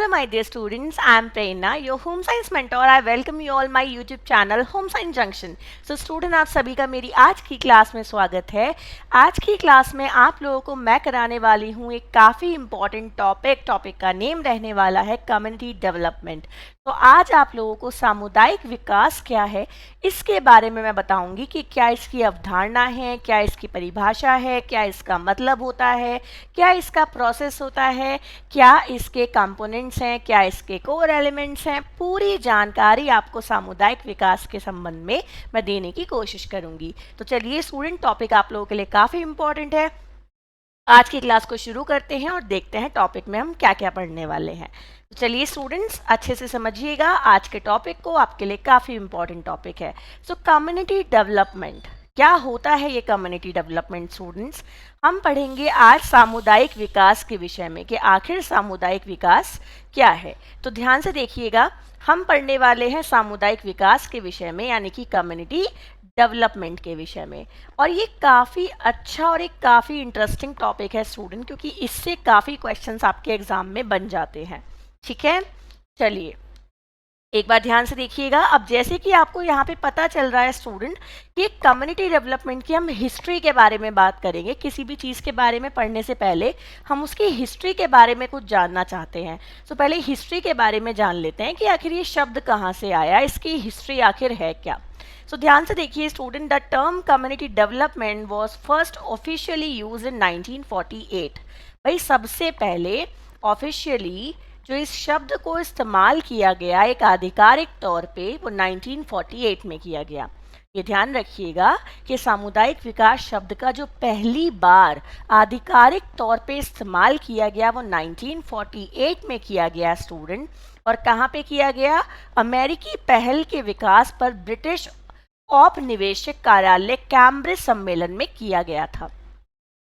Hello my dear students, I am Prerna, your home science mentor. I welcome you all my YouTube channel Home Science Junction. So student आप सभी का मेरी आज की class में स्वागत है। आज की क्लास में आप लोगों को मैं कराने वाली हूँ एक काफ़ी इम्पॉर्टेंट टॉपिक का नेम रहने वाला है कम्युनिटी डेवलपमेंट। तो आज आप लोगों को सामुदायिक विकास क्या है इसके बारे में मैं बताऊंगी कि क्या इसकी अवधारणा है, क्या इसकी परिभाषा है, क्या इसका मतलब होता है, क्या इसका प्रोसेस होता है, क्या इसके कंपोनेंट्स हैं, क्या इसके कोर एलिमेंट्स हैं। पूरी जानकारी आपको सामुदायिक विकास के संबंध में मैं देने की कोशिश करूंगी। तो चलिए स्टूडेंट, टॉपिक आप लोगों के लिए काफ़ी इंपॉर्टेंट है। आज की क्लास को शुरू करते हैं और देखते हैं टॉपिक में हम क्या क्या पढ़ने वाले हैं। तो चलिए स्टूडेंट्स, अच्छे से समझिएगा आज के टॉपिक को, आपके लिए काफ़ी इंपॉर्टेंट टॉपिक है। सो कम्युनिटी डेवलपमेंट क्या होता है, ये कम्युनिटी डेवलपमेंट स्टूडेंट्स हम पढ़ेंगे आज सामुदायिक विकास के विषय में कि आखिर सामुदायिक विकास क्या है। तो ध्यान से देखिएगा, हम पढ़ने वाले हैं सामुदायिक विकास के विषय में, यानी कि कम्युनिटी डेवलपमेंट के विषय में। और ये काफ़ी अच्छा और एक काफ़ी इंटरेस्टिंग टॉपिक है स्टूडेंट, क्योंकि इससे काफ़ी क्वेश्चंस आपके एग्जाम में बन जाते हैं। ठीक है, चलिए एक बार ध्यान से देखिएगा। अब जैसे कि आपको यहाँ पे पता चल रहा है स्टूडेंट कि कम्युनिटी डेवलपमेंट की हम हिस्ट्री के बारे में बात करेंगे। किसी भी चीज़ के बारे में पढ़ने से पहले हम उसकी हिस्ट्री के बारे में कुछ जानना चाहते हैं। तो पहले हिस्ट्री के बारे में जान लेते हैं कि आखिर ये शब्द कहाँ से आया, इसकी हिस्ट्री आखिर है क्या। सो ध्यान से देखिए student, the term community development was first officially use in 1948। भाई सबसे पहले ऑफिशियली जो इस शब्द को इस्तेमाल किया गया एक आधिकारिक तौर पे, वो 1948 में किया गया। ये ध्यान रखिएगा कि सामुदायिक विकास शब्द का जो पहली बार आधिकारिक तौर पे इस्तेमाल किया गया वो 1948 में किया गया स्टूडेंट। और कहाँ पे किया गया? अमेरिकी पहल के विकास पर ब्रिटिश औपनिवेशिक कार्यालय कैम्ब्रिज सम्मेलन में किया गया था।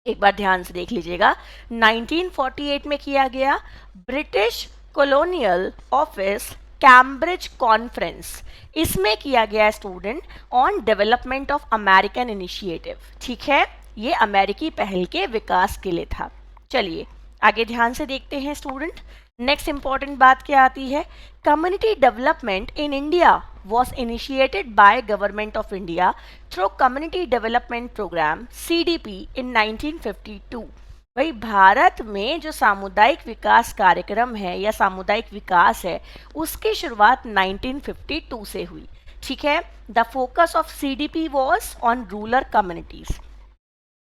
एक बार ध्यान से देख लीजिएगा, 1948 में किया गया British colonial office Cambridge conference, इसमें किया गया student on development of American initiative. ठीक है, ये अमेरिकी पहल के विकास के लिए था। चलिए आगे ध्यान से देखते हैं स्टूडेंट। नेक्स्ट इंपॉर्टेंट बात क्या आती है? Community development in India was initiated by Government of India through Community Development Program CDP in 1952। भाई भारत में जो सामुदायिक विकास कार्यक्रम है या सामुदायिक विकास है उसकी शुरुआत 1952 से हुई। ठीक है, the focus of CDP was on rural communities।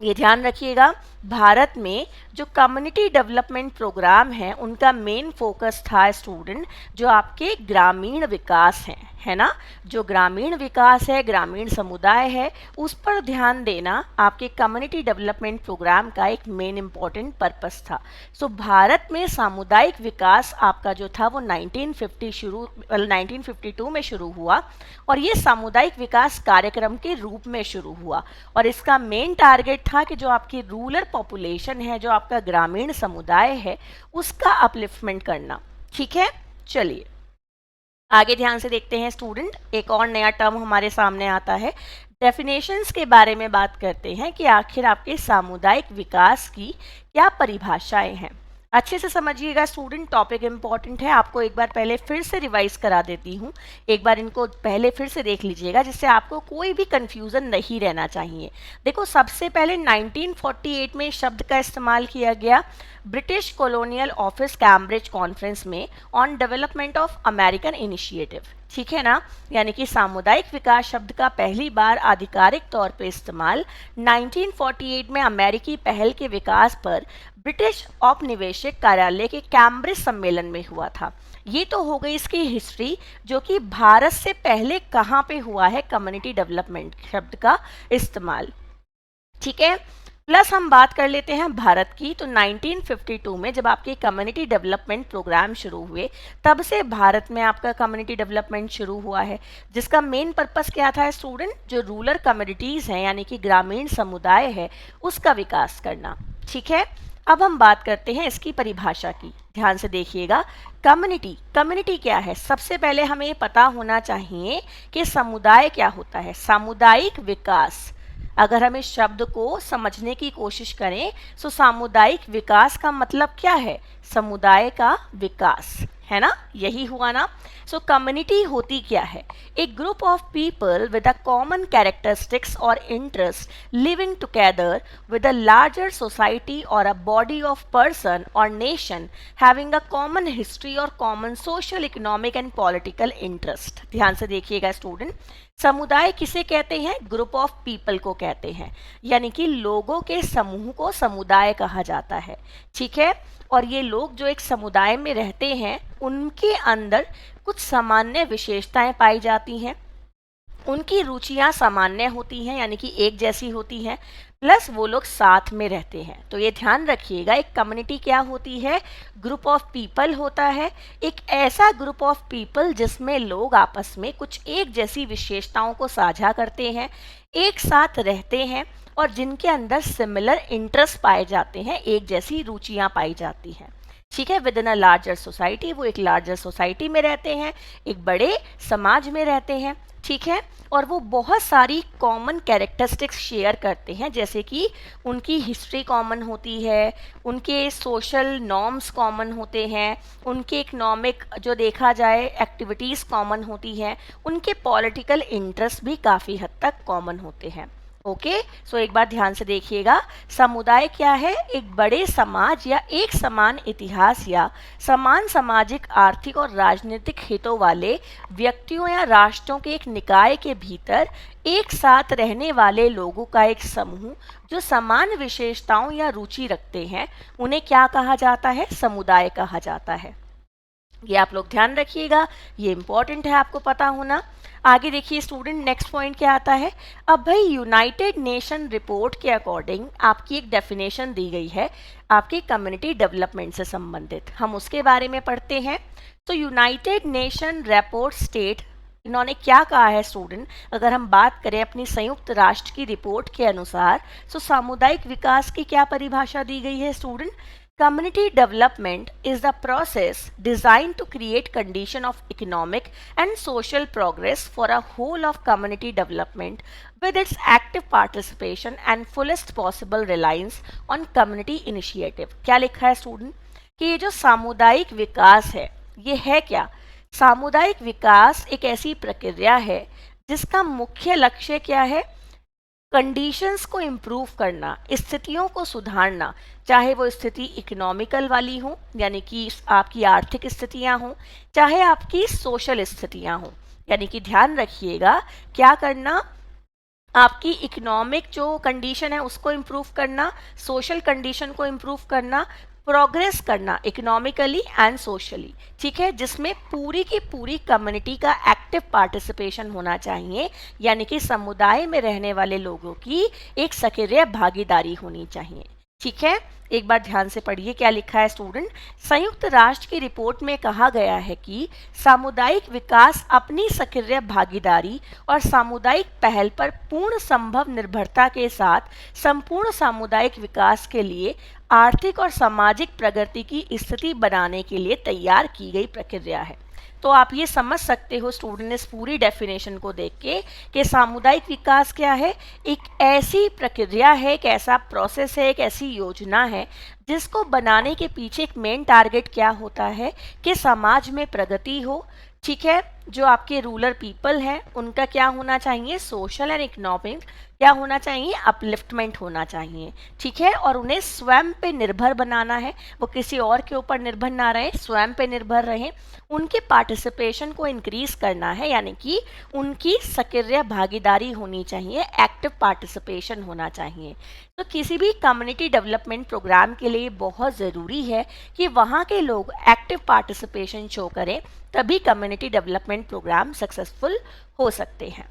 ये ध्यान रखिएगा, भारत में जो कम्युनिटी डेवलपमेंट प्रोग्राम है उनका मेन फोकस था स्टूडेंट जो आपके ग्रामीण विकास हैं, है ना। जो ग्रामीण विकास है, ग्रामीण समुदाय है, उस पर ध्यान देना आपके कम्युनिटी डेवलपमेंट प्रोग्राम का एक मेन इम्पॉर्टेंट पर्पस था। सो भारत में सामुदायिक विकास आपका जो था वो 1952 में शुरू हुआ और ये सामुदायिक विकास कार्यक्रम के रूप में शुरू हुआ। और इसका मेन टारगेट था कि जो आपकी रूरल पॉपुलेशन है, जो आपका ग्रामीण समुदाय है, उसका अपलिफ्टमेंट करना। ठीक है, चलिए आगे ध्यान से देखते हैं स्टूडेंट। एक और नया टर्म हमारे सामने आता है, डेफिनेशंस के बारे में बात करते हैं कि आखिर आपके सामुदायिक विकास की क्या परिभाषाएं हैं। अच्छे से समझिएगा स्टूडेंट, टॉपिक इंपॉर्टेंट है। आपको एक बार पहले फिर से रिवाइज करा देती हूँ, एक बार इनको पहले फिर से देख लीजिएगा जिससे आपको कोई भी कंफ्यूजन नहीं रहना चाहिए। देखो, सबसे पहले 1948 में शब्द का इस्तेमाल किया गया British colonial office Cambridge conference में on development of American initiative. ठीक है ना, यानी कि सामुदायिक विकास शब्द का पहली बार आधिकारिक तौर पे इस्तेमाल 1948 में अमेरिकी पहल के विकास पर ब्रिटिश औपनिवेशिक कार्यालय के कैम्ब्रिज सम्मेलन में हुआ था। ये तो हो गई इसकी हिस्ट्री, जो कि भारत से पहले कहाँ पे हुआ है कम्युनिटी डेवलपमेंट शब्द का इस्तेमाल। ठीक है, प्लस हम बात कर लेते हैं भारत की। तो 1952 में जब आपके कम्युनिटी डेवलपमेंट प्रोग्राम शुरू हुए, तब से भारत में आपका कम्युनिटी डेवलपमेंट शुरू हुआ है, जिसका मेन पर्पस क्या था स्टूडेंट? जो रूरल कम्युनिटीज़ हैं यानी कि ग्रामीण समुदाय है, उसका विकास करना। ठीक है, अब हम बात करते हैं इसकी परिभाषा की। ध्यान से देखिएगा, कम्युनिटी क्या है? सबसे पहले हमें पता होना चाहिए कि समुदाय क्या होता है। सामुदायिक विकास, अगर हम इस शब्द को समझने की कोशिश करें तो सामुदायिक विकास का मतलब क्या है? समुदाय का विकास, है ना? यही हुआ ना? सो कम्युनिटी होती क्या है? एक group of people with a common characteristics और interest living together with a larger society और अ बॉडी ऑफ पर्सन और nation having a common history और common social economic and political interest. ध्यान से देखिएगा स्टूडेंट, समुदाय किसे कहते हैं? ग्रुप ऑफ पीपल को कहते हैं, यानी कि लोगों के समूह को समुदाय कहा जाता है। ठीक है, और ये लोग जो एक समुदाय में रहते हैं उनके अंदर कुछ सामान्य विशेषताएं पाई जाती हैं, उनकी रुचियां सामान्य होती हैं यानी कि एक जैसी होती हैं, प्लस वो लोग साथ में रहते हैं। तो ये ध्यान रखिएगा, एक कम्युनिटी क्या होती है? ग्रुप ऑफ पीपल होता है। एक ऐसा ग्रुप ऑफ पीपल जिसमें लोग आपस में कुछ एक जैसी विशेषताओं को साझा करते हैं, एक साथ रहते हैं और जिनके अंदर सिमिलर इंटरेस्ट पाए जाते हैं, एक जैसी रुचियां पाई जाती हैं। ठीक है, with in a larger society, वो एक लार्जर सोसाइटी में रहते हैं, एक बड़े समाज में रहते हैं। ठीक है, और वो बहुत सारी कॉमन कैरेक्टरिस्टिक्स शेयर करते हैं, जैसे कि उनकी हिस्ट्री कॉमन होती है, उनके सोशल नॉर्म्स कॉमन होते हैं, उनके इकोनॉमिक जो देखा जाए एक्टिविटीज़ कॉमन होती हैं, उनके पॉलिटिकल इंटरेस्ट भी काफ़ी हद तक कॉमन होते हैं। ओके, सो एक बार ध्यान से देखिएगा, समुदाय क्या है? एक बड़े समाज या एक समान इतिहास या समान सामाजिक, आर्थिक और राजनीतिक हितों वाले व्यक्तियों या राष्ट्रों के एक निकाय के भीतर एक साथ रहने वाले लोगों का एक समूह जो समान विशेषताओं या रुचि रखते हैं, उन्हें क्या कहा जाता है? समुदाय कहा जाता है। ये आप लोग ध्यान रखिएगा, ये इंपॉर्टेंट है आपको पता होना। आगे देखिए स्टूडेंट, नेक्स्ट पॉइंट क्या आता है? अब भाई यूनाइटेड नेशन रिपोर्ट के अकॉर्डिंग आपकी एक डेफिनेशन दी गई है आपकी कम्युनिटी डेवलपमेंट से संबंधित, हम उसके बारे में पढ़ते हैं। तो यूनाइटेड नेशन रिपोर्ट स्टेट, इन्होंने क्या कहा है स्टूडेंट? अगर हम बात करें अपनी संयुक्त राष्ट्र की रिपोर्ट के अनुसार, तो सामुदायिक विकास की क्या परिभाषा दी गई है student? Community development is the process designed to create condition of economic and social progress for a whole of community development with its active participation and fullest possible reliance on community initiative। क्या लिखा है student? कि ये जो सामुदायिक विकास है, ये है क्या? सामुदायिक विकास एक ऐसी प्रक्रिया है जिसका मुख्य लक्ष्य क्या है? कंडीशंस को इम्प्रूव करना, स्थितियों को सुधारना, चाहे वो स्थिति इकोनॉमिकल वाली हो यानी कि आपकी आर्थिक स्थितियां हों, चाहे आपकी सोशल स्थितियां हों, यानी कि ध्यान रखिएगा क्या करना? आपकी इकोनॉमिक जो कंडीशन है उसको इम्प्रूव करना, सोशल कंडीशन को इम्प्रूव करना, प्रोग्रेस करना इकोनॉमिकली एंड सोशली। ठीक है, जिसमें पूरी की पूरी कम्युनिटी का एक्टिव पार्टिसिपेशन होना चाहिए, यानी कि समुदाय में रहने वाले लोगों की एक सक्रिय भागीदारी होनी चाहिए। ठीक है, एक बार ध्यान से पढ़िए क्या लिखा है स्टूडेंट। संयुक्त राष्ट्र की रिपोर्ट में कहा गया है कि सामुदायिक विकास अपनी सक्रिय भागीदारी और सामुदायिक पहल पर पूर्ण संभव निर्भरता के साथ संपूर्ण सामुदायिक विकास के लिए आर्थिक और सामाजिक प्रगति की स्थिति बनाने के लिए तैयार की गई प्रक्रिया है। तो आप ये समझ सकते हो स्टूडेंट इस पूरी डेफिनेशन को देख के कि सामुदायिक विकास क्या है? एक ऐसी प्रक्रिया है, एक ऐसा प्रोसेस है, एक ऐसी योजना है जिसको बनाने के पीछे एक मेन टारगेट क्या होता है कि समाज में प्रगति हो। ठीक है, जो आपके रूरल पीपल हैं उनका क्या होना चाहिए? सोशल एंड इकोनॉमिक क्या होना चाहिए? अपलिफ्टमेंट होना चाहिए। ठीक है, और उन्हें स्वयं पे निर्भर बनाना है, वो किसी और के ऊपर निर्भर ना रहे, स्वयं पे निर्भर रहें। उनके पार्टिसिपेशन को इंक्रीज करना है, यानी कि उनकी सक्रिय भागीदारी होनी चाहिए, एक्टिव पार्टिसिपेशन होना चाहिए। तो किसी भी कम्युनिटी डेवलपमेंट प्रोग्राम के लिए बहुत ज़रूरी है कि वहाँ के लोग एक्टिव पार्टिसिपेशन शो करें, तभी कम्युनिटी डेवलपमेंट प्रोग्राम सक्सेसफुल हो सकते हैं।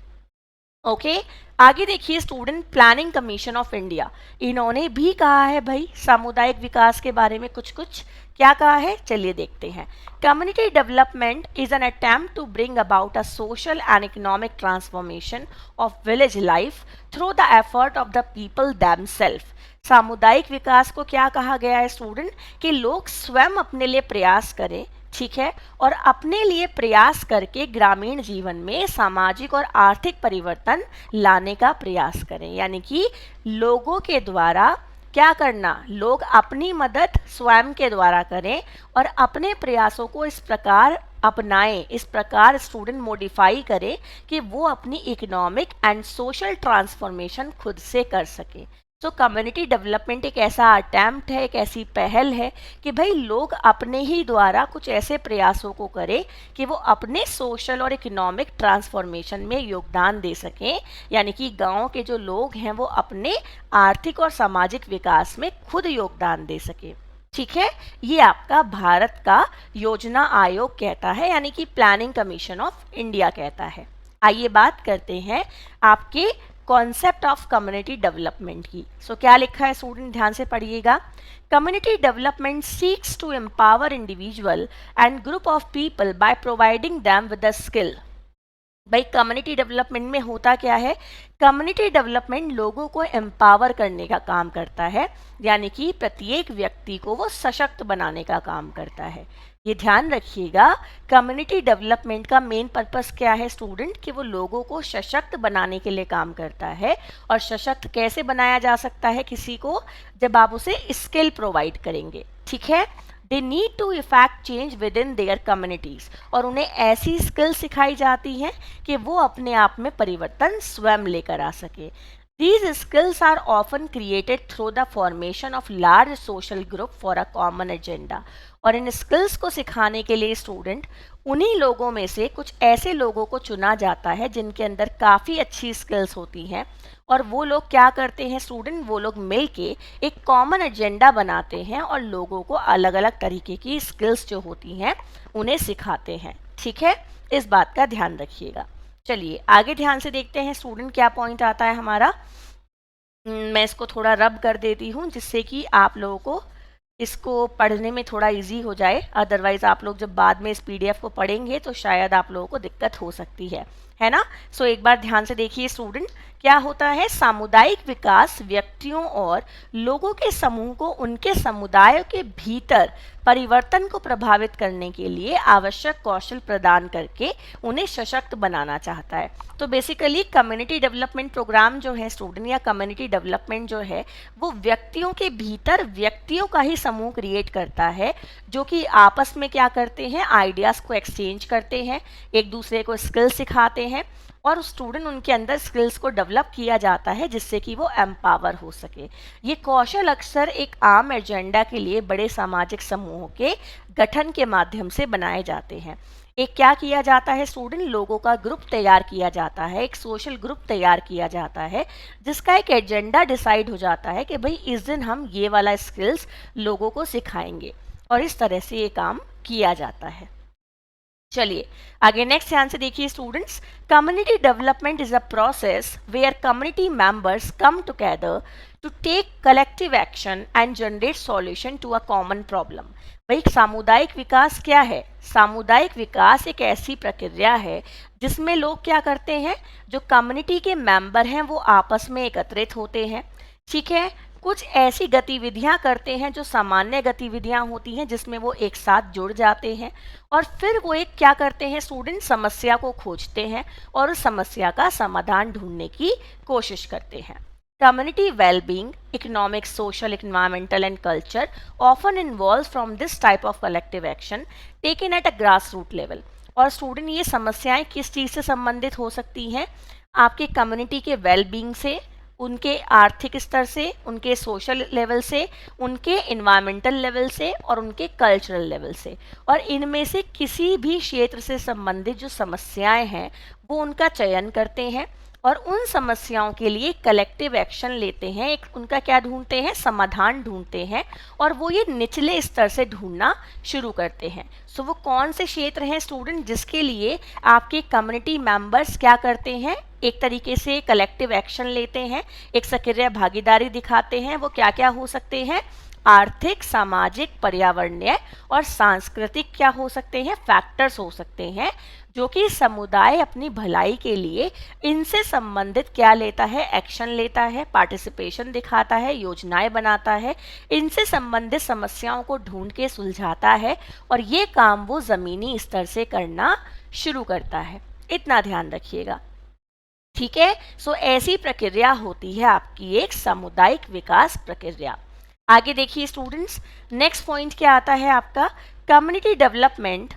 ओके, आगे देखिए student, planning commission of India, इन्होंने भी कहा है भाई सामुदायिक विकास के बारे में कुछ कुछ। क्या कहा है? चलिए देखते हैं। Community development is an attempt to bring about a social and economic transformation of village life through the effort of the people themselves. सामुदायिक विकास को क्या कहा गया है स्टूडेंट, कि लोग स्वयं अपने लिए प्रयास करें, ठीक है, और अपने लिए प्रयास करके ग्रामीण जीवन में सामाजिक और आर्थिक परिवर्तन लाने का प्रयास करें। यानी कि लोगों के द्वारा क्या करना, लोग अपनी मदद स्वयं के द्वारा करें और अपने प्रयासों को इस प्रकार अपनाएं, इस प्रकार स्टूडेंट मॉडिफाई करें कि वो अपनी इकोनॉमिक एंड सोशल ट्रांसफॉर्मेशन खुद से कर सके। तो कम्युनिटी डेवलपमेंट एक ऐसा अटेम्प्ट है, एक ऐसी पहल है कि भाई लोग अपने ही द्वारा कुछ ऐसे प्रयासों को करें कि वो अपने सोशल और इकोनॉमिक ट्रांसफॉर्मेशन में योगदान दे सकें। यानी कि गांव के जो लोग हैं वो अपने आर्थिक और सामाजिक विकास में खुद योगदान दे सकें। ठीक है, ये आपका भारत का योजना आयोग कहता है, यानी कि प्लानिंग कमीशन ऑफ इंडिया कहता है। आइए बात करते हैं आपके कॉन्सेप्ट ऑफ कम्युनिटी डेवलपमेंट की। सो क्या लिखा है स्टूडेंट, ध्यान से पढ़िएगा। Community development seeks to empower individual and group of people by providing them with the skill. भाई कम्युनिटी डेवलपमेंट में होता क्या है, कम्युनिटी डेवलपमेंट लोगों को एम्पावर करने का काम करता है, यानी कि प्रत्येक व्यक्ति को वो सशक्त बनाने का काम करता है। ये ध्यान रखिएगा, कम्युनिटी डेवलपमेंट का मेन पर्पस क्या है स्टूडेंट, कि वो लोगों को सशक्त बनाने के लिए काम करता है। और सशक्त कैसे बनाया जा सकता है किसी को, जब आप उसे स्किल प्रोवाइड करेंगे। ठीक है, they need to effect change within their communities, और उन्हें ऐसी स्किल सिखाई जाती हैं कि वो अपने आप में परिवर्तन स्वयं लेकर आ सके। These skills are often created through the formation of large social group for a common agenda। और इन स्किल्स को सिखाने के लिए स्टूडेंट उन्हीं लोगों में से कुछ ऐसे लोगों को चुना जाता है जिनके अंदर काफ़ी अच्छी स्किल्स होती हैं, और वो लोग क्या करते हैं स्टूडेंट, वो लोग मिलके एक कॉमन एजेंडा बनाते हैं और लोगों को अलग अलग तरीके की स्किल्स जो होती हैं उन्हें सिखाते हैं। ठीक है, इस बात का ध्यान रखिएगा। चलिए आगे ध्यान से देखते हैं स्टूडेंट क्या पॉइंट आता है हमारा। मैं इसको थोड़ा रब कर देती हूँ जिससे कि आप लोगों को इसको पढ़ने में थोड़ा इजी हो जाए, अदरवाइज आप लोग जब बाद में इस पीडीएफ को पढ़ेंगे तो शायद आप लोगों को दिक्कत हो सकती है ना। सो एक बार ध्यान से देखिए स्टूडेंट, क्या होता है, सामुदायिक विकास व्यक्तियों और लोगों के समूह को उनके समुदायों के भीतर परिवर्तन को प्रभावित करने के लिए आवश्यक कौशल प्रदान करके उन्हें सशक्त बनाना चाहता है। तो बेसिकली कम्युनिटी डेवलपमेंट प्रोग्राम जो है स्टूडेंट, या कम्युनिटी डेवलपमेंट जो है वो व्यक्तियों के भीतर व्यक्तियों का ही समूह क्रिएट करता है, जो कि आपस में क्या करते हैं, आइडियाज़ को एक्सचेंज करते हैं, एक दूसरे को स्किल सिखाते हैं, और स्टूडेंट उनके अंदर स्किल्स को डेवलप किया जाता है जिससे कि वो एम्पावर हो सके। ये कौशल अक्सर एक आम एजेंडा के लिए बड़े सामाजिक समूहों के गठन के माध्यम से बनाए जाते हैं। एक क्या किया जाता है स्टूडेंट, लोगों का ग्रुप तैयार किया जाता है, एक सोशल ग्रुप तैयार किया जाता है जिसका एक एजेंडा डिसाइड हो जाता है कि भाई इस दिन हम ये वाला स्किल्स लोगों को सिखाएंगे, और इस तरह से ये काम किया जाता है। चलिए आगे नेक्स्ट ध्यान से देखिए students, community development is a process where community members come together to take collective action and generate solution to a common problem. भाई सामुदायिक विकास क्या है, सामुदायिक विकास एक ऐसी प्रक्रिया है जिसमें लोग क्या करते हैं, जो कम्युनिटी के मेंबर हैं वो आपस में एकत्रित होते हैं। ठीक है, कुछ ऐसी गतिविधियां करते हैं जो सामान्य गतिविधियां होती हैं जिसमें वो एक साथ जुड़ जाते हैं, और फिर वो एक क्या करते हैं स्टूडेंट, समस्या को खोजते हैं और उस समस्या का समाधान ढूंढने की कोशिश करते हैं। Community wellbeing, economic, social, environmental and culture often involves from this type of collective action taken at a grass root level. और स्टूडेंट ये समस्याएं किस चीज़ से संबंधित हो सकती हैं, आपके कम्युनिटी के वेलबींग से, उनके आर्थिक स्तर से, उनके सोशल लेवल से, उनके इन्वायरमेंटल लेवल से, और उनके कल्चरल लेवल से। और इनमें से किसी भी क्षेत्र से संबंधित जो समस्याएं हैं वो उनका चयन करते हैं और उन समस्याओं के लिए कलेक्टिव एक्शन लेते हैं, एक उनका क्या ढूंढते हैं, समाधान ढूंढते हैं, और वो ये निचले स्तर से ढूंढना शुरू करते हैं। सो वो कौन से क्षेत्र हैं स्टूडेंट जिसके लिए आपके कम्युनिटी मेंबर्स क्या करते हैं, एक तरीके से कलेक्टिव एक्शन लेते हैं, एक सक्रिय भागीदारी दिखाते हैं। वो क्या क्या हो सकते हैं, आर्थिक, सामाजिक, पर्यावरणीय और सांस्कृतिक क्या हो सकते हैं, फैक्टर्स हो सकते हैं जो कि समुदाय अपनी भलाई के लिए इनसे संबंधित क्या लेता है, एक्शन लेता है, पार्टिसिपेशन दिखाता है, योजनाएं बनाता है, इनसे संबंधित समस्याओं को ढूंढ के सुलझाता है और ये काम वो ज़मीनी स्तर से करना शुरू करता है। इतना ध्यान रखिएगा, ठीक है। सो ऐसी प्रक्रिया होती है आपकी एक सामुदायिक विकास प्रक्रिया। आगे देखिए स्टूडेंट्स, नेक्स्ट पॉइंट क्या आता है आपका, community development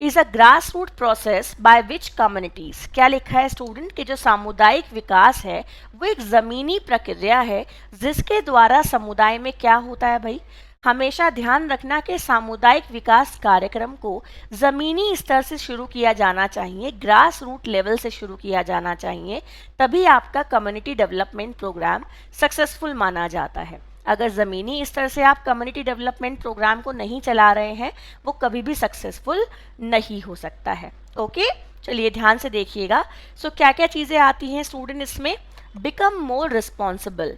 is a grass root process by which communities. क्या लिखा है स्टूडेंट कि जो सामुदायिक विकास है वो एक ज़मीनी प्रक्रिया है जिसके द्वारा समुदाय में क्या होता है भाई, हमेशा ध्यान रखना कि सामुदायिक विकास कार्यक्रम को ज़मीनी स्तर से शुरू किया जाना चाहिए, ग्रास रूट लेवल से शुरू किया जाना चाहिए, तभी आपका कम्युनिटी डेवलपमेंट प्रोग्राम सक्सेसफुल माना जाता है। अगर ज़मीनी स्तर से आप कम्युनिटी डेवलपमेंट प्रोग्राम को नहीं चला रहे हैं वो कभी भी सक्सेसफुल नहीं हो सकता है। ओके, चलिए ध्यान से देखिएगा। सो क्या क्या चीज़ें आती हैं स्टूडेंट इसमें, बिकम मोर रिस्पॉन्सिबल।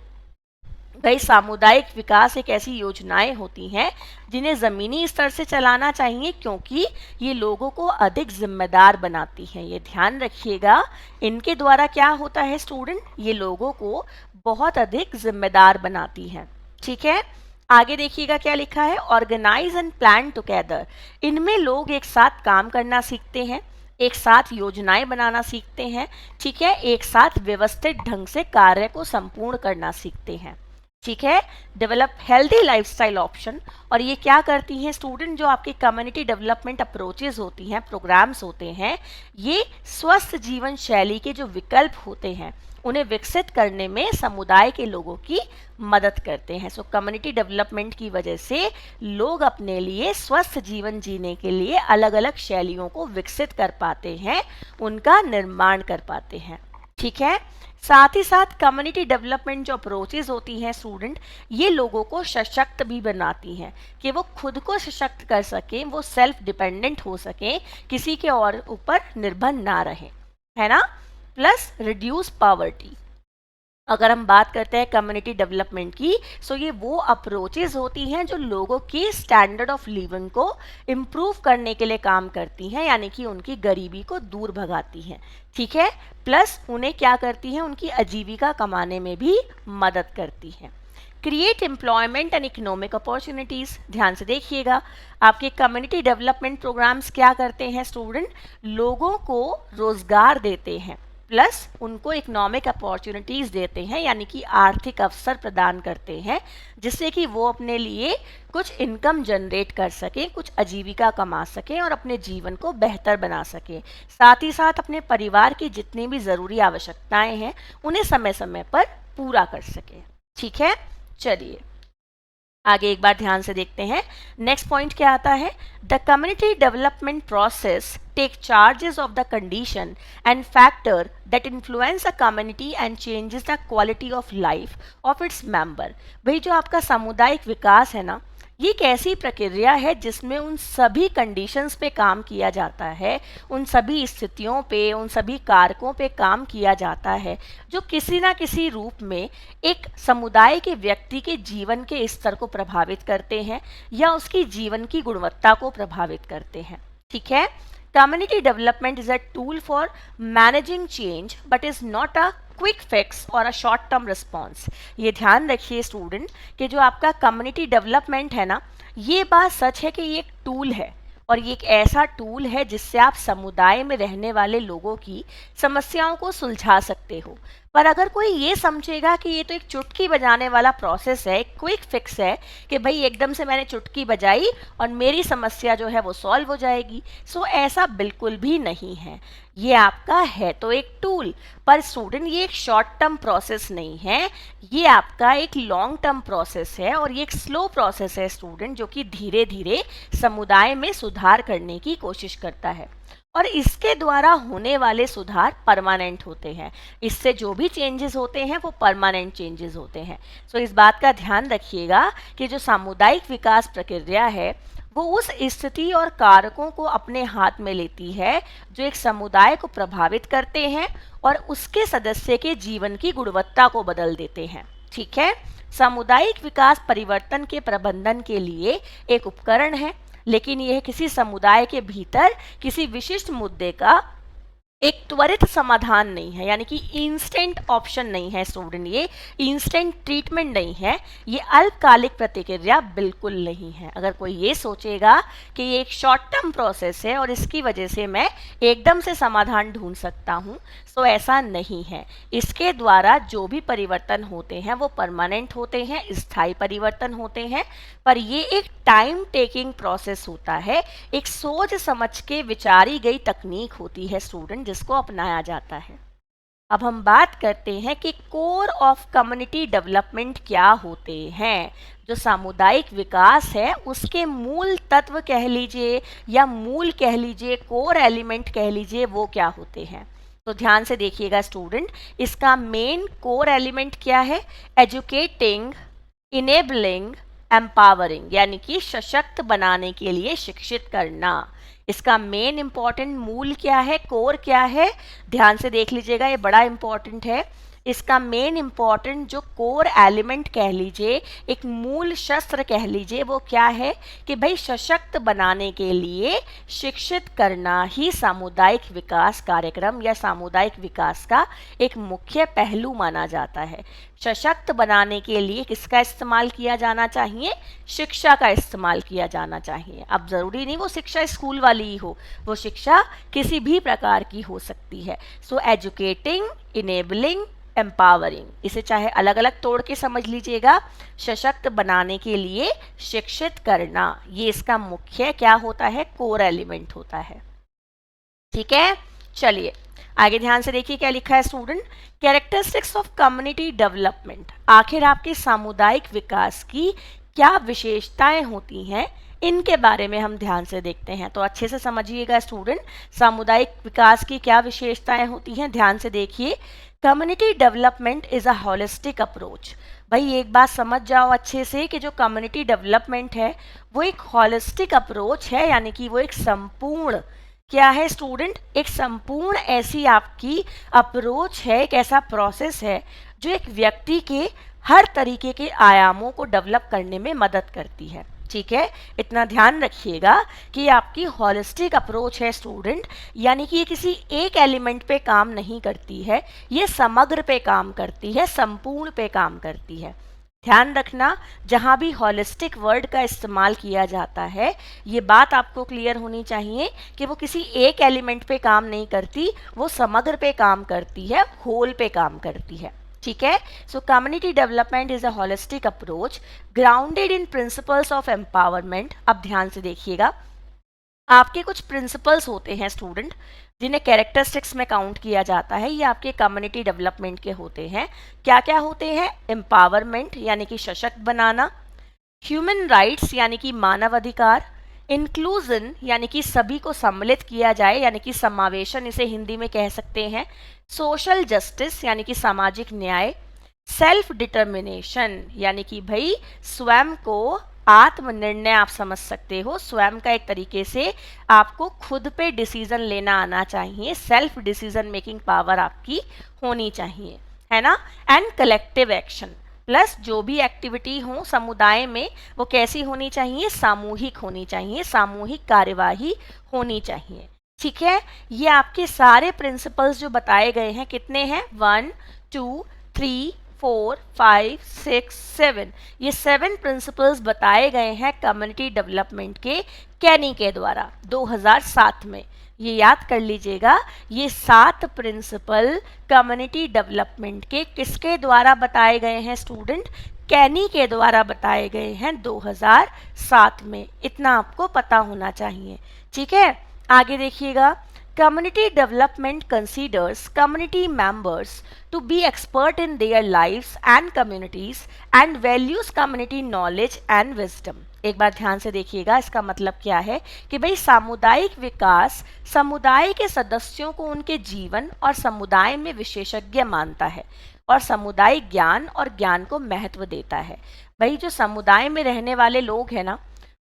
भाई सामुदायिक विकास एक ऐसी योजनाएं होती हैं जिन्हें ज़मीनी स्तर से चलाना चाहिए क्योंकि ये लोगों को अधिक जिम्मेदार बनाती हैं। ये ध्यान रखिएगा, इनके द्वारा क्या होता है स्टूडेंट, ये लोगों को बहुत अधिक जिम्मेदार बनाती हैं, ठीक है। आगे देखिएगा क्या लिखा है, ऑर्गेनाइज एंड प्लान टुगेदर। इनमें लोग एक साथ काम करना सीखते हैं, एक साथ योजनाएं बनाना सीखते हैं, ठीक है, एक साथ व्यवस्थित ढंग से कार्य को संपूर्ण करना सीखते हैं, ठीक है। डेवलप हेल्दी लाइफस्टाइल ऑप्शन, और ये क्या करती हैं स्टूडेंट, जो आपकी कम्युनिटी डेवलपमेंट अप्रोचेज होती हैं, प्रोग्राम्स होते हैं, ये स्वस्थ जीवन शैली के जो विकल्प होते हैं उन्हें विकसित करने में समुदाय के लोगों की मदद करते हैं। सो कम्युनिटी डेवलपमेंट की वजह से लोग अपने लिए स्वस्थ जीवन जीने के लिए अलग अलग शैलियों को विकसित कर पाते हैं, उनका निर्माण कर पाते हैं, ठीक है। साथ ही साथ कम्युनिटी डेवलपमेंट जो अप्रोचेज होती हैं स्टूडेंट, ये लोगों को सशक्त भी बनाती हैं कि वो खुद को सशक्त कर सकें, वो सेल्फ डिपेंडेंट हो सकें, किसी के और ऊपर निर्भर ना रहें, है ना। Plus reduce poverty. अगर हम बात करते हैं कम्युनिटी डेवलपमेंट की, सो ये वो अप्रोचेज होती हैं जो लोगों की स्टैंडर्ड ऑफ लिविंग को इम्प्रूव करने के लिए काम करती हैं, यानी कि उनकी गरीबी को दूर भगाती हैं, ठीक है। प्लस उन्हें क्या करती हैं, उनकी आजीविका कमाने में भी मदद करती हैं। Create employment and economic opportunities. ध्यान से देखिएगा, आपके कम्युनिटी डेवलपमेंट प्रोग्राम्स क्या करते हैं स्टूडेंट, लोगों को रोजगार देते हैं, प्लस उनको इकोनॉमिक अपॉर्चुनिटीज़ देते हैं, यानी कि आर्थिक अवसर प्रदान करते हैं जिससे कि वो अपने लिए कुछ इनकम जनरेट कर सकें, कुछ आजीविका कमा सकें और अपने जीवन को बेहतर बना सकें। साथ ही साथ अपने परिवार की जितनी भी ज़रूरी आवश्यकताएं हैं उन्हें समय समय पर पूरा कर सकें, ठीक है। चलिए आगे एक बार ध्यान से देखते हैं, नेक्स्ट पॉइंट क्या आता है, the community development process take charges of the condition and factor that influence a community and changes the quality of life of its member. भाई जो आपका सामुदायिक विकास है ना, ये एक ऐसी प्रक्रिया है जिसमें उन सभी कंडीशंस पे काम किया जाता है, उन सभी स्थितियों पे, उन सभी कारकों पे काम किया जाता है जो किसी ना किसी रूप में एक समुदाय के व्यक्ति के जीवन के स्तर को प्रभावित करते हैं या उसकी जीवन की गुणवत्ता को प्रभावित करते हैं, ठीक है। Community development is a tool for managing change but is not a quick fix और अ शॉर्ट टर्म रिस्पॉन्स। ये ध्यान रखिए स्टूडेंट कि जो आपका कम्युनिटी डेवलपमेंट है ना, ये बात सच है कि ये एक टूल है और ये एक ऐसा टूल है जिससे आप समुदाय में रहने वाले लोगों की समस्याओं को सुलझा सकते हो। पर अगर कोई ये समझेगा कि ये तो एक चुटकी बजाने वाला प्रोसेस है, क्विक फिक्स है कि भाई एकदम से मैंने चुटकी बजाई और मेरी समस्या जो है वो सॉल्व हो जाएगी, सो ऐसा बिल्कुल भी नहीं है। ये आपका है तो एक टूल, पर स्टूडेंट ये एक शॉर्ट टर्म प्रोसेस नहीं है, ये आपका एक लॉन्ग टर्म प्रोसेस है और ये एक स्लो प्रोसेस है स्टूडेंट, जो कि धीरे धीरे समुदाय में सुधार करने की कोशिश करता है और इसके द्वारा होने वाले सुधार परमानेंट होते हैं। इससे जो भी चेंजेस होते हैं वो परमानेंट चेंजेस होते हैं। सो इस बात का ध्यान रखिएगा कि जो सामुदायिक विकास प्रक्रिया है वो उस स्थिति और कारकों को अपने हाथ में लेती है जो एक समुदाय को प्रभावित करते हैं और उसके सदस्य के जीवन की गुणवत्ता को बदल देते हैं, ठीक है। सामुदायिक विकास परिवर्तन के प्रबंधन के लिए एक उपकरण है लेकिन यह किसी समुदाय के भीतर किसी विशिष्ट मुद्दे का एक त्वरित समाधान नहीं है, यानी कि इंस्टेंट ऑप्शन नहीं है स्टूडेंट, ये इंस्टेंट ट्रीटमेंट नहीं है, ये अल्पकालिक प्रतिक्रिया बिल्कुल नहीं है। अगर कोई ये सोचेगा कि ये एक शॉर्ट टर्म प्रोसेस है और इसकी वजह से मैं एकदम से समाधान ढूंढ सकता हूँ, तो ऐसा नहीं है। इसके द्वारा जो भी परिवर्तन होते हैं वो परमानेंट होते हैं, स्थायी परिवर्तन होते हैं, पर ये एक टाइम टेकिंग प्रोसेस होता है, एक सोच समझ के विचारी गई तकनीक होती है स्टूडेंट, जिसको अपनाया जाता है। अब हम बात करते हैं कि कोर ऑफ कम्युनिटी डेवलपमेंट क्या होते हैं। जो सामुदायिक विकास है उसके मूल तत्व कह लीजिए या मूल कह लीजिए, कोर एलिमेंट कह लीजिए, वो क्या होते हैं। तो ध्यान से देखिएगा स्टूडेंट, इसका मेन कोर एलिमेंट क्या है? एजुकेटिंग, इनेबलिंग, एम्पावरिंग, यानी कि सशक्त बनाने के लिए शिक्षित करना। इसका मेन इंपॉर्टेंट मूल क्या है, कोर क्या है? ध्यान से देख लीजिएगा, ये बड़ा इंपॉर्टेंट है। इसका मेन इंपॉर्टेंट जो कोर एलिमेंट कह लीजिए, एक मूल शस्त्र कह लीजिए, वो क्या है कि भाई सशक्त बनाने के लिए शिक्षित करना ही सामुदायिक विकास कार्यक्रम या सामुदायिक विकास का एक मुख्य पहलू माना जाता है। सशक्त बनाने के लिए किसका इस्तेमाल किया जाना चाहिए? शिक्षा का इस्तेमाल किया जाना चाहिए। अब ज़रूरी नहीं वो शिक्षा स्कूल वाली ही हो, वो शिक्षा किसी भी प्रकार की हो सकती है। सो एजुकेटिंग, इनेबलिंग, एम्पावरिंग, इसे चाहे अलग अलग तोड़ के समझ लीजिएगा। सशक्त बनाने के लिए शिक्षित करना, ये इसका मुख्य क्या होता है? कोर एलिमेंट होता है। ठीक है, चलिए आगे ध्यान से देखिए क्या लिखा है student. Characteristics of community development, आखिर आपके सामुदायिक विकास की क्या विशेषताएं होती हैं, इनके बारे में हम ध्यान से देखते हैं। तो अच्छे से समझिएगा स्टूडेंट, सामुदायिक विकास की क्या विशेषताएं होती हैं, ध्यान से देखिए। Community development is a holistic approach. भाई एक बात समझ जाओ अच्छे से कि जो कम्युनिटी डेवलपमेंट है वो एक होलिस्टिक अप्रोच है, यानी कि वो एक संपूर्ण क्या है स्टूडेंट? एक संपूर्ण ऐसी आपकी अप्रोच है, एक ऐसा प्रोसेस है जो एक व्यक्ति के हर तरीके के आयामों को डेवलप करने में मदद करती है। ठीक है, इतना ध्यान रखिएगा कि आपकी हॉलिस्टिक अप्रोच है स्टूडेंट, यानी कि ये किसी एक एलिमेंट पे काम नहीं करती है, ये समग्र पे काम करती है, संपूर्ण पे काम करती है। ध्यान रखना, जहाँ भी हॉलिस्टिक वर्ड का इस्तेमाल किया जाता है, ये बात आपको क्लियर होनी चाहिए कि वो किसी एक एलिमेंट पे काम नहीं करती, वो समग्र पे काम करती है, होल पे काम करती है। ठीक है, सो community development is a holistic approach grounded in principles of empowerment. अब ध्यान से देखिएगा, आपके कुछ प्रिंसिपल्स होते हैं स्टूडेंट जिन्हें कैरेक्टरिस्टिक्स में काउंट किया जाता है, ये आपके कम्युनिटी डेवलपमेंट के होते हैं। क्या क्या होते हैं? एम्पावरमेंट यानी कि सशक्त बनाना, ह्यूमन राइट्स यानी कि मानव अधिकार, इंक्लूजन यानी कि सभी को सम्मिलित किया जाए, यानी कि समावेशन इसे हिंदी में कह सकते हैं, सोशल जस्टिस यानी कि सामाजिक न्याय, सेल्फ डिटर्मिनेशन यानी कि भाई स्वयं को आत्मनिर्णय आप समझ सकते हो, स्वयं का एक तरीके से आपको खुद पे डिसीजन लेना आना चाहिए, सेल्फ डिसीजन मेकिंग पावर आपकी होनी चाहिए, है ना। एंड कलेक्टिव एक्शन, प्लस जो भी एक्टिविटी हो समुदाय में वो कैसी होनी चाहिए? सामूहिक होनी चाहिए, सामूहिक कार्यवाही होनी चाहिए। ठीक है, ये आपके सारे प्रिंसिपल्स जो बताए गए हैं कितने हैं? 1 2 3 4 5 6 7, ये 7 प्रिंसिपल्स बताए गए हैं कम्युनिटी डेवलपमेंट के कैनी के द्वारा 2007 में। ये याद कर लीजिएगा, ये 7 प्रिंसिपल कम्युनिटी डेवलपमेंट के किसके द्वारा बताए गए हैं स्टूडेंट? कैनी के द्वारा बताए गए हैं 2007 में। इतना आपको पता होना चाहिए। ठीक है, आगे देखिएगा। Community development considers community members to be expert in their lives and communities and values community knowledge and wisdom। एक बार ध्यान से देखिएगा, इसका मतलब क्या है कि भाई सामुदायिक विकास समुदाय के सदस्यों को उनके जीवन और समुदाय में विशेषज्ञ मानता है और सामुदायिक ज्ञान और ज्ञान को महत्व देता है। भाई जो समुदाय में रहने वाले लोग हैं ना,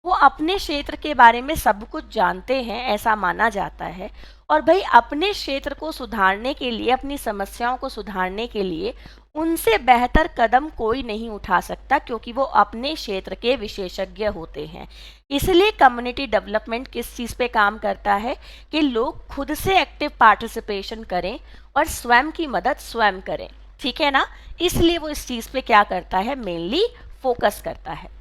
वो अपने क्षेत्र के बारे में सब कुछ जानते हैं, ऐसा माना जाता है। और भाई अपने क्षेत्र को सुधारने के लिए, अपनी समस्याओं को सुधारने के लिए उनसे बेहतर कदम कोई नहीं उठा सकता क्योंकि वो अपने क्षेत्र के विशेषज्ञ होते हैं। इसलिए कम्युनिटी डेवलपमेंट किस चीज़ पे काम करता है कि लोग खुद से एक्टिव पार्टिसिपेशन करें और स्वयं की मदद स्वयं करें, ठीक है ना। इसलिए वो इस चीज़ पे क्या करता है, मेनली फोकस करता है।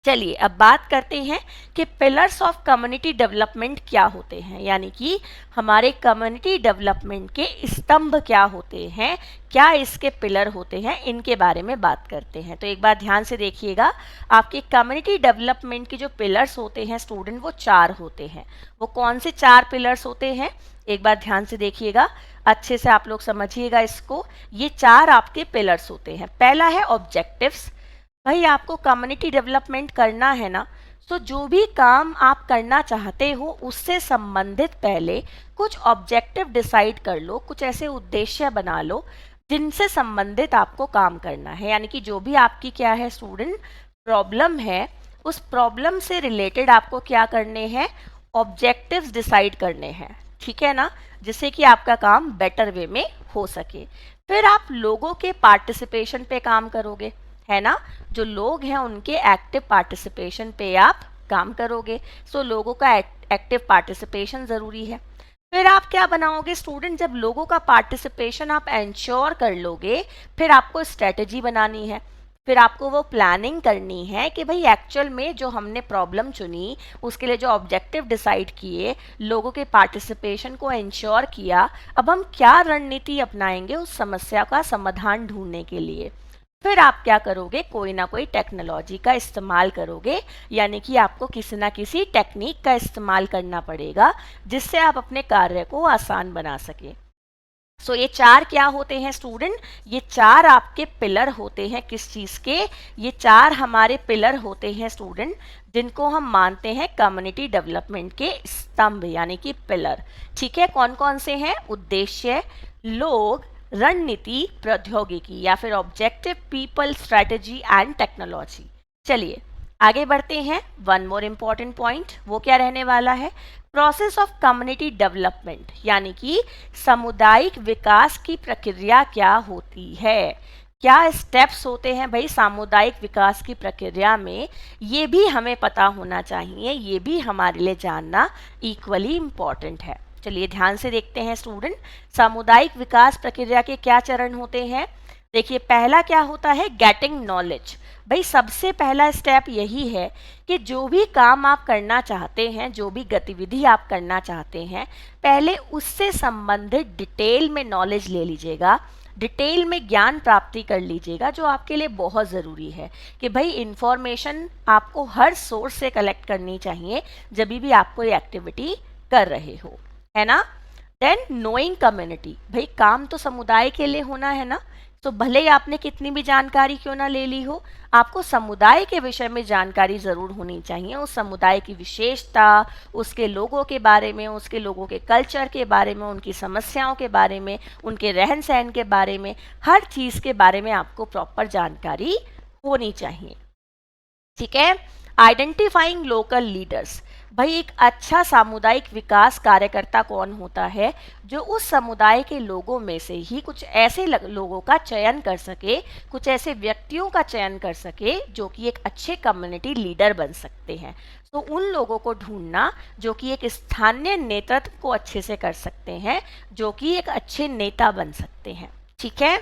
चलिए अब बात करते हैं कि पिलर्स ऑफ कम्युनिटी डेवलपमेंट क्या होते हैं, यानी कि हमारे कम्युनिटी डेवलपमेंट के स्तंभ क्या होते हैं, क्या इसके पिलर होते हैं, इनके बारे में बात करते हैं। तो एक बार ध्यान से देखिएगा, आपके कम्युनिटी डेवलपमेंट के जो पिलर्स होते हैं स्टूडेंट, वो 4 होते हैं। वो कौन से 4 पिलर्स होते हैं, एक बार ध्यान से देखिएगा, अच्छे से आप लोग समझिएगा इसको। ये 4 आपके पिलर्स होते हैं। पहला है ऑब्जेक्टिव्स। भाई आपको कम्युनिटी डेवलपमेंट करना है ना, तो जो भी काम आप करना चाहते हो उससे संबंधित पहले कुछ ऑब्जेक्टिव डिसाइड कर लो, कुछ ऐसे उद्देश्य बना लो जिनसे संबंधित आपको काम करना है। यानी कि जो भी आपकी क्या है स्टूडेंट प्रॉब्लम है, उस प्रॉब्लम से रिलेटेड आपको क्या करने हैं, ऑब्जेक्टिव्स डिसाइड करने हैं, ठीक है ना, जिससे कि आपका काम बेटर वे में हो सके। फिर आप लोगों के पार्टिसिपेशन पे काम करोगे, है ना, जो लोग हैं उनके एक्टिव पार्टिसिपेशन पे आप काम करोगे। सो लोगों का एक्टिव पार्टिसिपेशन ज़रूरी है। फिर आप क्या बनाओगे स्टूडेंट, जब लोगों का पार्टिसिपेशन आप एंश्योर कर लोगे, फिर आपको स्ट्रेटजी बनानी है। फिर आपको वो प्लानिंग करनी है कि भाई एक्चुअल में जो हमने प्रॉब्लम चुनी, उसके लिए जो ऑब्जेक्टिव डिसाइड किए, लोगों के पार्टिसिपेशन को एंश्योर किया, अब हम क्या रणनीति अपनाएंगे उस समस्या का समाधान ढूंढने के लिए। फिर आप क्या करोगे, कोई ना कोई टेक्नोलॉजी का इस्तेमाल करोगे, यानी कि आपको किसी ना किसी टेक्निक का इस्तेमाल करना पड़ेगा जिससे आप अपने कार्य को आसान बना सके। सो ये 4 क्या होते हैं स्टूडेंट, ये 4 आपके पिलर होते हैं। किस चीज़ के, ये 4 हमारे पिलर होते हैं स्टूडेंट, जिनको हम मानते हैं कम्युनिटी डेवलपमेंट के स्तंभ यानी कि पिलर, ठीक है। कौन कौन से हैं, उद्देश्य, लोग, रणनीति, प्रौद्योगिकी या फिर objective, people, strategy and technology. चलिए आगे बढ़ते हैं। वन मोर इम्पॉर्टेंट पॉइंट, वो क्या रहने वाला है, प्रोसेस ऑफ कम्युनिटी डेवलपमेंट, यानी कि सामुदायिक विकास की प्रक्रिया क्या होती है, क्या स्टेप्स होते हैं भाई सामुदायिक विकास की प्रक्रिया में, ये भी हमें पता होना चाहिए, ये भी हमारे लिए जानना इक्वली इम्पॉर्टेंट है। चलिए ध्यान से देखते हैं स्टूडेंट, सामुदायिक विकास प्रक्रिया के क्या चरण होते हैं। देखिए पहला क्या होता है, गेटिंग नॉलेज। भाई सबसे पहला स्टेप यही है कि जो भी काम आप करना चाहते हैं, जो भी गतिविधि आप करना चाहते हैं, पहले उससे संबंधित डिटेल में नॉलेज ले लीजिएगा, डिटेल में ज्ञान प्राप्ति कर लीजिएगा, जो आपके लिए बहुत ज़रूरी है कि भाई इंफॉर्मेशन आपको हर सोर्स से कलेक्ट करनी चाहिए जब भी आप कोई एक्टिविटी कर रहे हो, है ना। देन नोइंग कम्युनिटी, भाई काम तो समुदाय के लिए होना है ना, तो भले ही आपने कितनी भी जानकारी क्यों ना ले ली हो, आपको समुदाय के विषय में जानकारी ज़रूर होनी चाहिए, उस समुदाय की विशेषता, उसके लोगों के बारे में, उसके लोगों के कल्चर के बारे में, उनकी समस्याओं के बारे में, उनके रहन सहन के बारे में, हर चीज़ के बारे में आपको प्रॉपर जानकारी होनी चाहिए, ठीक है। आइडेंटिफाइंग लोकल लीडर्स, भाई एक अच्छा सामुदायिक विकास कार्यकर्ता कौन होता है, जो उस समुदाय के लोगों में से ही कुछ ऐसे लोगों का चयन कर सके, कुछ ऐसे व्यक्तियों का चयन कर सके जो कि एक अच्छे कम्युनिटी लीडर बन सकते हैं। तो उन लोगों को ढूंढना जो कि एक स्थानीय नेतृत्व को अच्छे से कर सकते हैं, जो कि एक अच्छे नेता बन सकते हैं, ठीक है।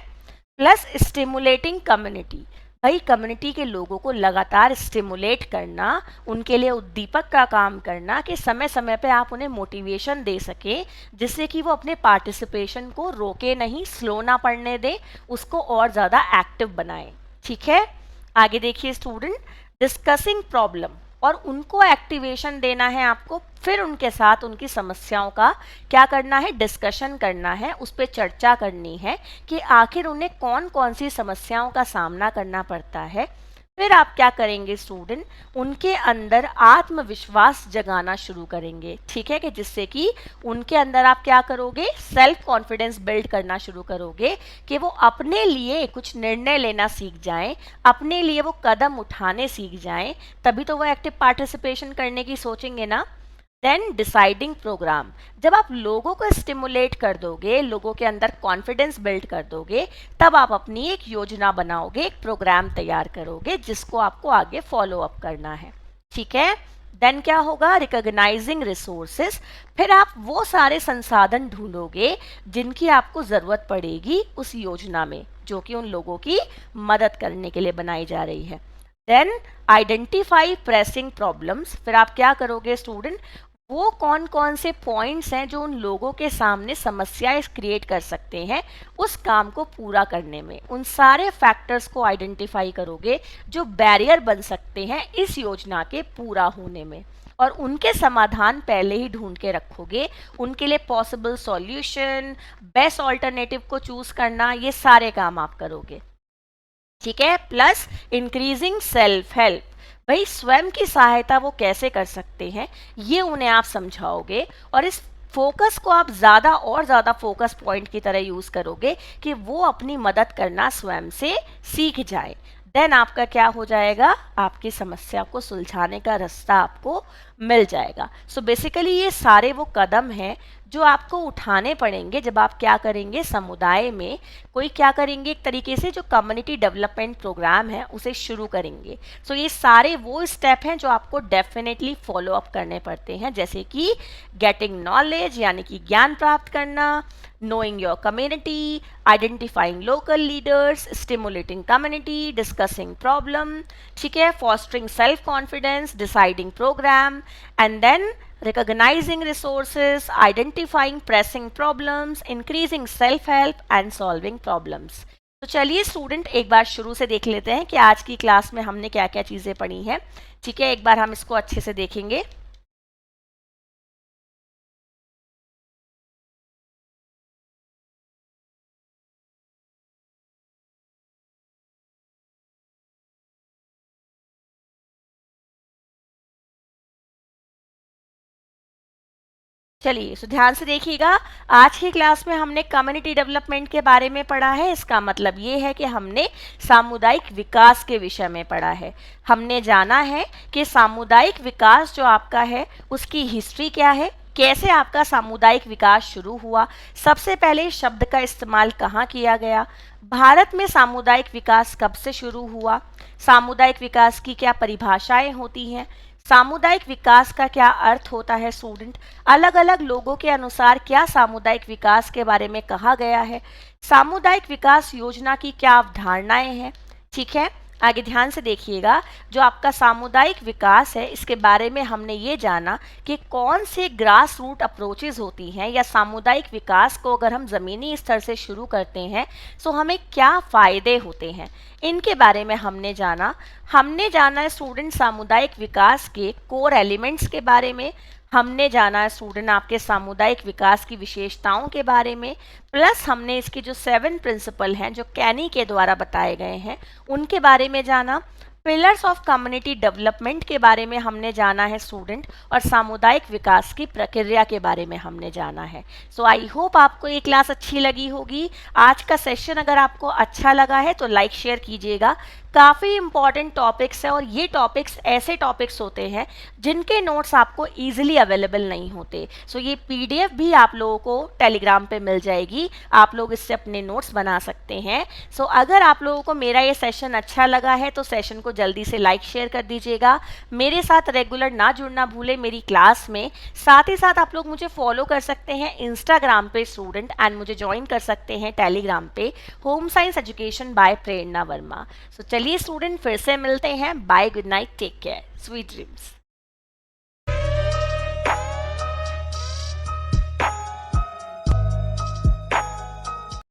प्लस स्टिमुलेटिंग कम्युनिटी, भाई कम्युनिटी के लोगों को लगातार स्टिमुलेट करना, उनके लिए उद्दीपक का काम करना कि समय समय पे आप उन्हें मोटिवेशन दे सके, जिससे कि वो अपने पार्टिसिपेशन को रोके नहीं, स्लो ना पड़ने दें, उसको और ज़्यादा एक्टिव बनाएं, ठीक है। आगे देखिए स्टूडेंट, डिस्कसिंग प्रॉब्लम, और उनको एक्टिवेशन देना है आपको, फिर उनके साथ उनकी समस्याओं का क्या करना है, डिस्कशन करना है, उस पर चर्चा करनी है कि आखिर उन्हें कौन कौन सी समस्याओं का सामना करना पड़ता है। फिर आप क्या करेंगे स्टूडेंट, उनके अंदर आत्मविश्वास जगाना शुरू करेंगे, ठीक है, कि जिससे कि उनके अंदर आप क्या करोगे, सेल्फ कॉन्फिडेंस बिल्ड करना शुरू करोगे कि वो अपने लिए कुछ निर्णय लेना सीख जाएं, अपने लिए वो कदम उठाने सीख जाएं, तभी तो वो एक्टिव पार्टिसिपेशन करने की सोचेंगे ना। देन डिसाइडिंग प्रोग्राम, जब आप लोगों को स्टिमुलेट कर दोगे, लोगों के अंदर कॉन्फिडेंस बिल्ड कर दोगे, तब आप अपनी एक योजना बनाओगे, एक प्रोग्राम तैयार करोगे जिसको आपको आगे फॉलो अप करना है। ठीक है। देन क्या होगा, रिकॉग्नाइजिंग रिसोर्सेस, फिर आप वो सारे संसाधन ढूंढोगे जिनकी आपको ज़रूरत पड़ेगी उस योजना में, जो कि उन लोगों की मदद करने के लिए बनाई जा रही है। देन आइडेंटिफाई प्रेसिंग प्रॉब्लम्स, फिर आप क्या करोगे स्टूडेंट, वो कौन कौन से पॉइंट्स हैं जो उन लोगों के सामने समस्याएं क्रिएट कर सकते हैं उस काम को पूरा करने में, उन सारे फैक्टर्स को आइडेंटिफाई करोगे जो बैरियर बन सकते हैं इस योजना के पूरा होने में, और उनके समाधान पहले ही ढूंढ के रखोगे, उनके लिए पॉसिबल सॉल्यूशन, बेस्ट ऑल्टरनेटिव को चूज करना, ये सारे काम आप करोगे। ठीक है। प्लस इंक्रीजिंग सेल्फ हेल्प, भाई स्वयं की सहायता वो कैसे कर सकते हैं ये उन्हें आप समझाओगे, और इस फोकस को आप ज़्यादा और ज़्यादा फोकस पॉइंट की तरह यूज़ करोगे कि वो अपनी मदद करना स्वयं से सीख जाए। देन आपका क्या हो जाएगा, आपकी समस्या को सुलझाने का रास्ता आपको मिल जाएगा। सो बेसिकली ये सारे वो कदम हैं जो आपको उठाने पड़ेंगे जब आप क्या करेंगे, समुदाय में कोई क्या करेंगे, एक तरीके से जो कम्युनिटी डेवलपमेंट प्रोग्राम है उसे शुरू करेंगे। सो ये सारे वो स्टेप हैं जो आपको डेफिनेटली फॉलो अप करने पड़ते हैं, जैसे कि गेटिंग नॉलेज यानी कि ज्ञान प्राप्त करना, knowing your community, identifying local leaders, stimulating community, discussing problem, ठीक है, fostering self confidence, deciding program, and then recognizing resources, identifying pressing problems, increasing self help and solving problems। तो चलिए स्टूडेंट एक बार शुरू से देख लेते हैं कि आज की क्लास में हमने क्या क्या चीज़ें पढ़ी हैं। ठीक है, एक बार हम इसको अच्छे से देखेंगे। चलिए तो ध्यान से देखिएगा, आज की क्लास में हमने कम्युनिटी डेवलपमेंट के बारे में पढ़ा है। इसका मतलब ये है कि हमने सामुदायिक विकास के विषय में पढ़ा है। हमने जाना है कि सामुदायिक विकास जो आपका है उसकी हिस्ट्री क्या है, कैसे आपका सामुदायिक विकास शुरू हुआ, सबसे पहले शब्द का इस्तेमाल कहाँ किया गया, भारत में सामुदायिक विकास कब से शुरू हुआ, सामुदायिक विकास की क्या परिभाषाएं होती हैं, सामुदायिक विकास का क्या अर्थ होता है स्टूडेंट, अलग अलग लोगों के अनुसार क्या सामुदायिक विकास के बारे में कहा गया है, सामुदायिक विकास योजना की क्या अवधारणाएं हैं। ठीक है, आगे ध्यान से देखिएगा, जो आपका सामुदायिक विकास है इसके बारे में हमने ये जाना कि कौन से ग्रास रूट अप्रोचेज होती हैं, या सामुदायिक विकास को अगर हम ज़मीनी स्तर से शुरू करते हैं तो हमें क्या फ़ायदे होते हैं, इनके बारे में हमने जाना है स्टूडेंट सामुदायिक विकास के कोर एलिमेंट्स के बारे में, हमने जाना है स्टूडेंट आपके सामुदायिक विकास की विशेषताओं के बारे में, प्लस हमने इसके जो 7 प्रिंसिपल हैं जो कैनी के द्वारा बताए गए हैं उनके बारे में जाना, पिलर्स ऑफ कम्युनिटी डेवलपमेंट के बारे में हमने जाना है स्टूडेंट, और सामुदायिक विकास की प्रक्रिया के बारे में हमने जाना है। सो आई होप आपको ये क्लास अच्छी लगी होगी। आज का सेशन अगर आपको अच्छा लगा है तो लाइक शेयर कीजिएगा। काफ़ी इंपॉर्टेंट टॉपिक्स है, और ये टॉपिक्स ऐसे टॉपिक्स होते हैं जिनके नोट्स आपको ईजिली अवेलेबल नहीं होते। सो ये PDF भी आप लोगों को टेलीग्राम पे मिल जाएगी, आप लोग इससे अपने नोट्स बना सकते हैं। सो अगर आप लोगों को मेरा ये सेशन अच्छा लगा है तो सेशन को जल्दी से लाइक शेयर कर दीजिएगा। मेरे साथ रेगुलर ना जुड़ना भूले मेरी क्लास में। साथ ही साथ आप लोग मुझे फॉलो कर सकते हैं इंस्टाग्राम पे स्टूडेंट, एंड मुझे ज्वाइन कर सकते हैं टेलीग्राम पे home science education by Prerna Verma. So चलिए स्टूडेंट फिर से मिलते हैं। Bye, good night, take care, sweet dreams.